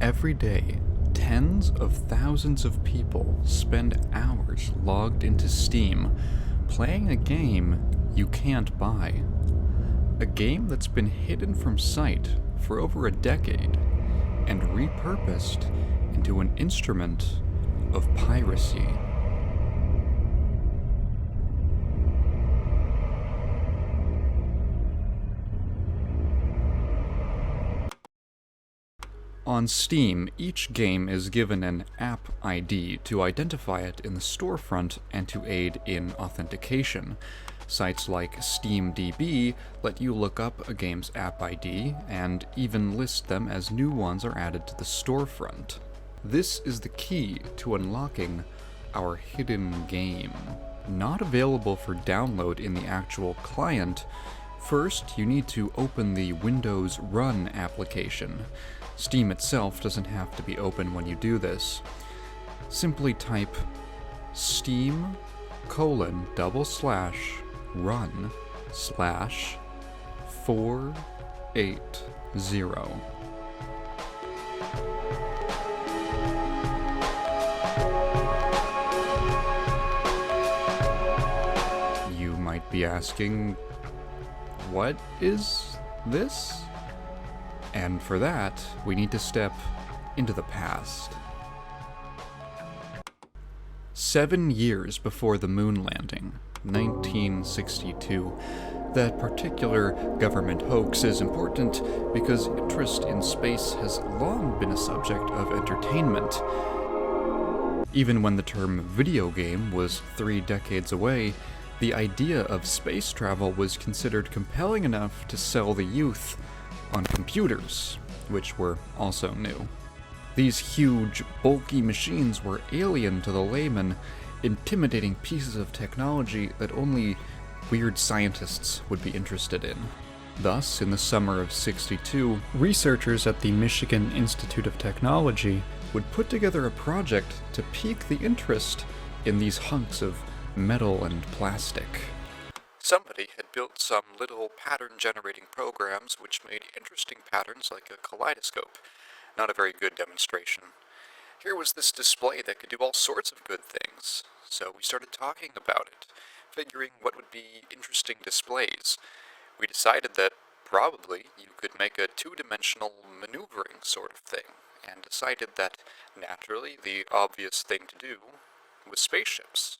Every day, tens of thousands of people spend hours logged into Steam playing a game you can't buy. A game that's been hidden from sight for over a decade and repurposed into an instrument of piracy. On Steam, each game is given an app ID to identify it in the storefront and to aid in authentication. Sites like SteamDB let you look up a game's app ID and even list them as new ones are added to the storefront. This is the key to unlocking our hidden game. Not available for download in the actual client, first you need to open the Windows Run application. Steam itself doesn't have to be open when you do this. Simply type steam:/run/480. You might be asking, what is this? And for that, we need to step into the past. 7 years before the moon landing, 1962. That particular government hoax is important because interest in space has long been a subject of entertainment. Even when the term video game was 3 decades away, the idea of space travel was considered compelling enough to sell the youth on computers, which were also new. These huge, bulky machines were alien to the layman, intimidating pieces of technology that only weird scientists would be interested in. Thus, in the summer of '62, researchers at the Michigan Institute of Technology would put together a project to pique the interest in these hunks of metal and plastic. Somebody had built some little pattern-generating programs which made interesting patterns like a kaleidoscope. Not a very good demonstration. Here was this display that could do all sorts of good things, so we started talking about it, figuring what would be interesting displays. We decided that probably you could make a 2-dimensional maneuvering sort of thing, and decided that, naturally, the obvious thing to do was spaceships.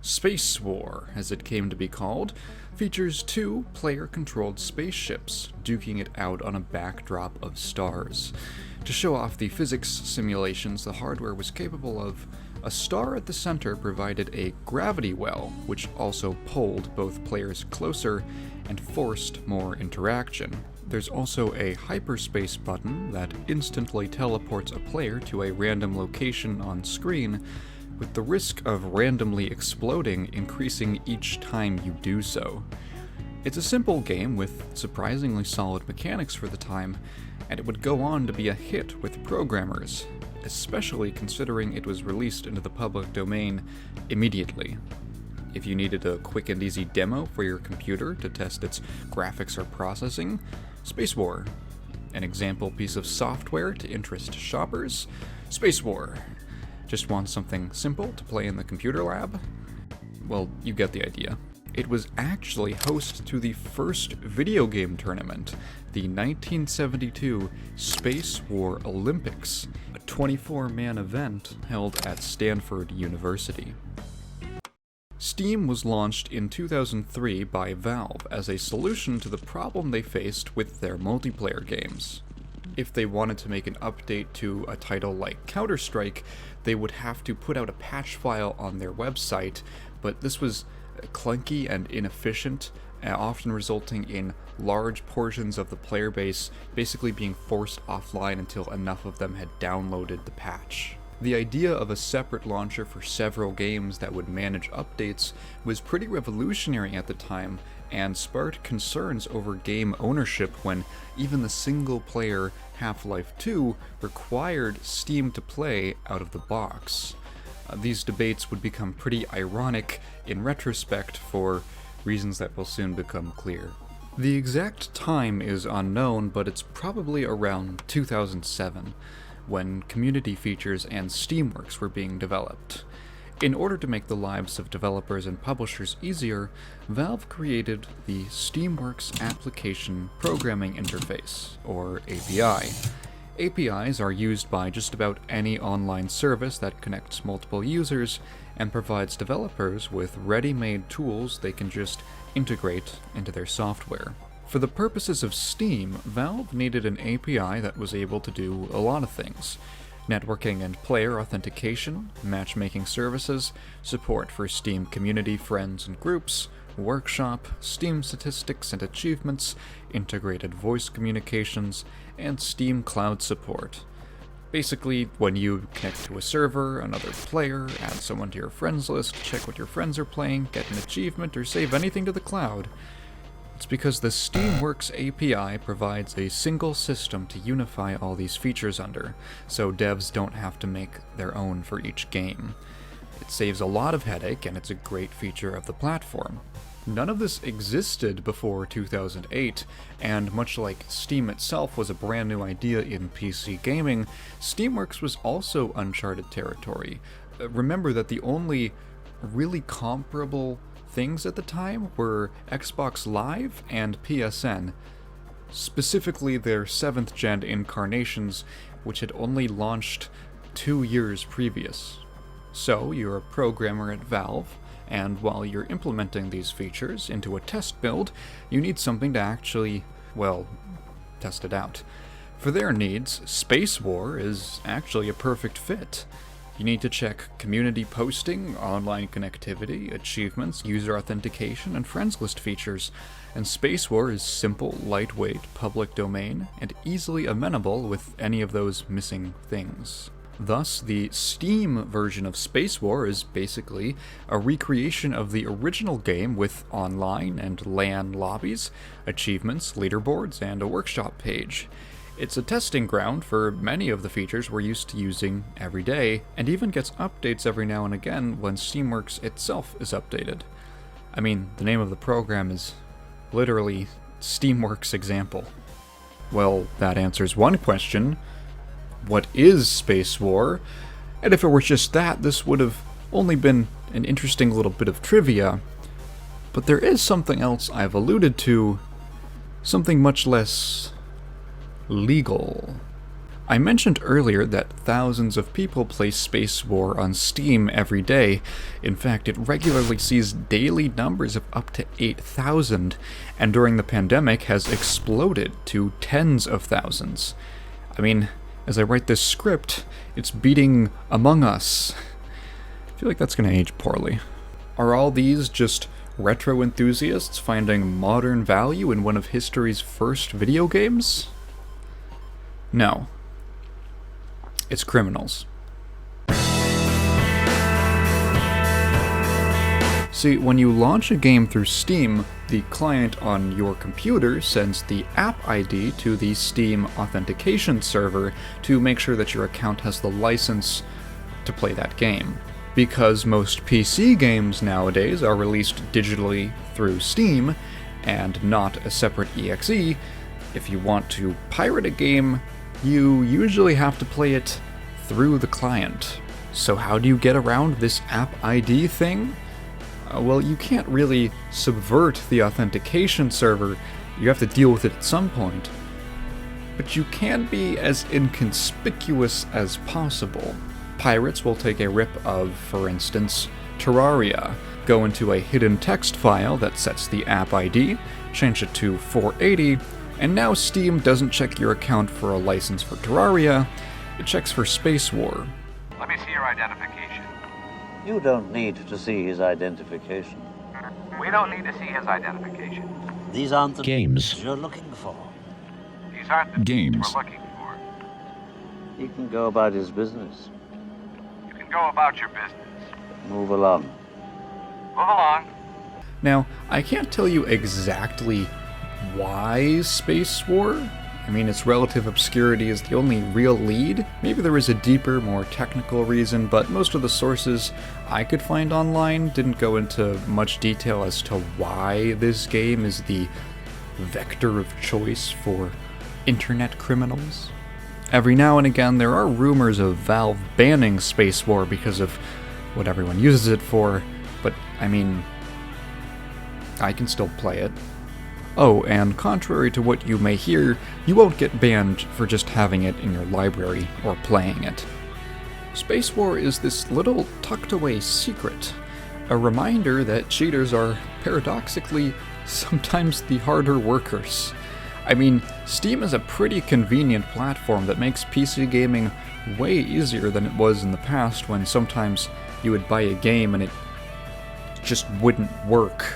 Spacewar, as it came to be called, features 2 player-controlled spaceships, duking it out on a backdrop of stars. To show off the physics simulations the hardware was capable of, a star at the center provided a gravity well, which also pulled both players closer and forced more interaction. There's also a hyperspace button that instantly teleports a player to a random location on screen, with the risk of randomly exploding increasing each time you do so. It's a simple game with surprisingly solid mechanics for the time, and it would go on to be a hit with programmers, especially considering it was released into the public domain immediately. If you needed a quick and easy demo for your computer to test its graphics or processing, Spacewar. An example piece of software to interest shoppers, Spacewar. Just want something simple to play in the computer lab? Well, you get the idea. It was actually host to the first video game tournament, the 1972 Spacewar Olympics, a 24-man event held at Stanford University. Steam was launched in 2003 by Valve as a solution to the problem they faced with their multiplayer games. If they wanted to make an update to a title like Counter-Strike, they would have to put out a patch file on their website, but this was clunky and inefficient, often resulting in large portions of the player base basically being forced offline until enough of them had downloaded the patch. The idea of a separate launcher for several games that would manage updates was pretty revolutionary at the time, and sparked concerns over game ownership when even the single-player Half-Life 2 required Steam to play out of the box. These debates would become pretty ironic in retrospect for reasons that will soon become clear. The exact time is unknown, but it's probably around 2007. when community features and Steamworks were being developed. In order to make the lives of developers and publishers easier, Valve created the Steamworks Application Programming Interface, or API. APIs are used by just about any online service that connects multiple users and provides developers with ready-made tools they can just integrate into their software. For the purposes of Steam, Valve needed an API that was able to do a lot of things: networking and player authentication, matchmaking services, support for Steam community friends and groups, workshop, Steam statistics and achievements, integrated voice communications, and Steam cloud support. Basically, when you connect to a server, another player, add someone to your friends list, check what your friends are playing, get an achievement, or save anything to the cloud, it's because the Steamworks API provides a single system to unify all these features under, so devs don't have to make their own for each game. It saves a lot of headache, and it's a great feature of the platform. None of this existed before 2008, and much like Steam itself was a brand new idea in PC gaming, Steamworks was also uncharted territory. Remember that the only really comparable things at the time were Xbox Live and PSN, specifically their 7th gen incarnations, which had only launched 2 years previous. So, you're a programmer at Valve, and while you're implementing these features into a test build, you need something to actually, well, test it out. For their needs, Spacewar is actually a perfect fit. You need to check community posting, online connectivity, achievements, user authentication, and friends list features, and Spacewar is simple, lightweight, public domain, and easily amenable with any of those missing things. Thus, the Steam version of Spacewar is basically a recreation of the original game with online and LAN lobbies, achievements, leaderboards, and a workshop page. It's a testing ground for many of the features we're used to using every day, and even gets updates every now and again when Steamworks itself is updated. I mean, the name of the program is literally Steamworks Example. Well, that answers one question. What is Spacewar? And if it were just that, this would have only been an interesting little bit of trivia. But there is something else I've alluded to, something much less legal. I mentioned earlier that thousands of people play Spacewar on Steam every day. In fact, it regularly sees daily numbers of up to 8,000, and during the pandemic has exploded to tens of thousands. I mean, as I write this script, it's beating Among Us. I feel like that's gonna age poorly. Are all these just retro enthusiasts finding modern value in one of history's first video games? No. It's criminals. See, when you launch a game through Steam, the client on your computer sends the app ID to the Steam authentication server to make sure that your account has the license to play that game. Because most PC games nowadays are released digitally through Steam, and not a separate exe, if you want to pirate a game, you usually have to play it through the client. So how do you get around this app ID thing? Well, you can't really subvert the authentication server, you have to deal with it at some point. But you can be as inconspicuous as possible. Pirates will take a rip of, for instance, Terraria, go into a hidden text file that sets the app ID, change it to 480, and now Steam doesn't check your account for a license for Terraria, it checks for Spacewar. Let me see your identification. You don't need to see his identification. We don't need to see his identification. These aren't the Games. you're looking for. These aren't the Games. we're looking for. He can go about his business. You can go about your business. Move along. Move along. Now, I can't tell you exactly why Spacewar. I mean, its relative obscurity is the only real lead. Maybe there is a deeper, more technical reason, but most of the sources I could find online didn't go into much detail as to why this game is the vector of choice for internet criminals. Every now and again, there are rumors of Valve banning Spacewar because of what everyone uses it for, but I mean, I can still play it. Oh, and contrary to what you may hear, you won't get banned for just having it in your library or playing it. Spacewar is this little tucked-away secret, a reminder that cheaters are, paradoxically, sometimes the harder workers. I mean, Steam is a pretty convenient platform that makes PC gaming way easier than it was in the past, when sometimes you would buy a game and it just wouldn't work.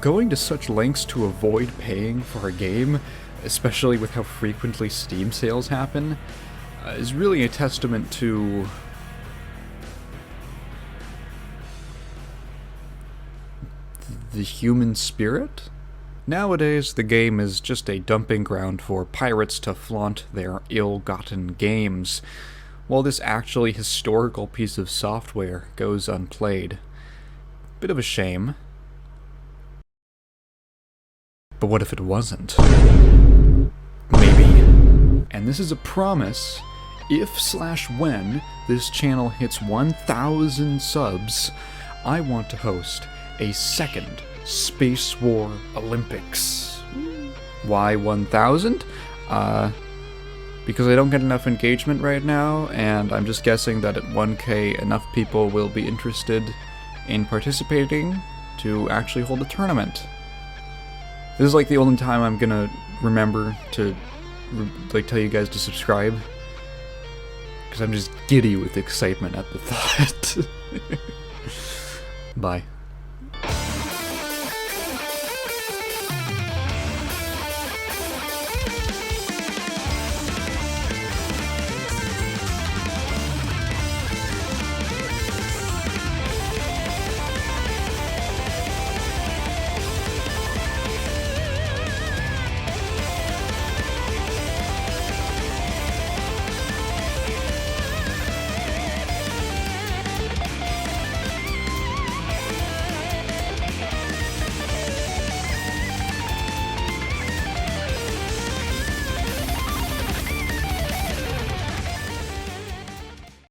Going to such lengths to avoid paying for a game, especially with how frequently Steam sales happen, is really a testament to the human spirit? Nowadays, the game is just a dumping ground for pirates to flaunt their ill-gotten games, while this actually historical piece of software goes unplayed. Bit of a shame. But what if it wasn't? Maybe. And this is a promise. If/when this channel hits 1,000 subs, I want to host a second Spacewar Olympics. Why 1,000? Because I don't get enough engagement right now, and I'm just guessing that at 1K enough people will be interested in participating to actually hold a tournament. This is like the only time I'm gonna remember to tell you guys to subscribe, because I'm just giddy with excitement at the thought. Bye.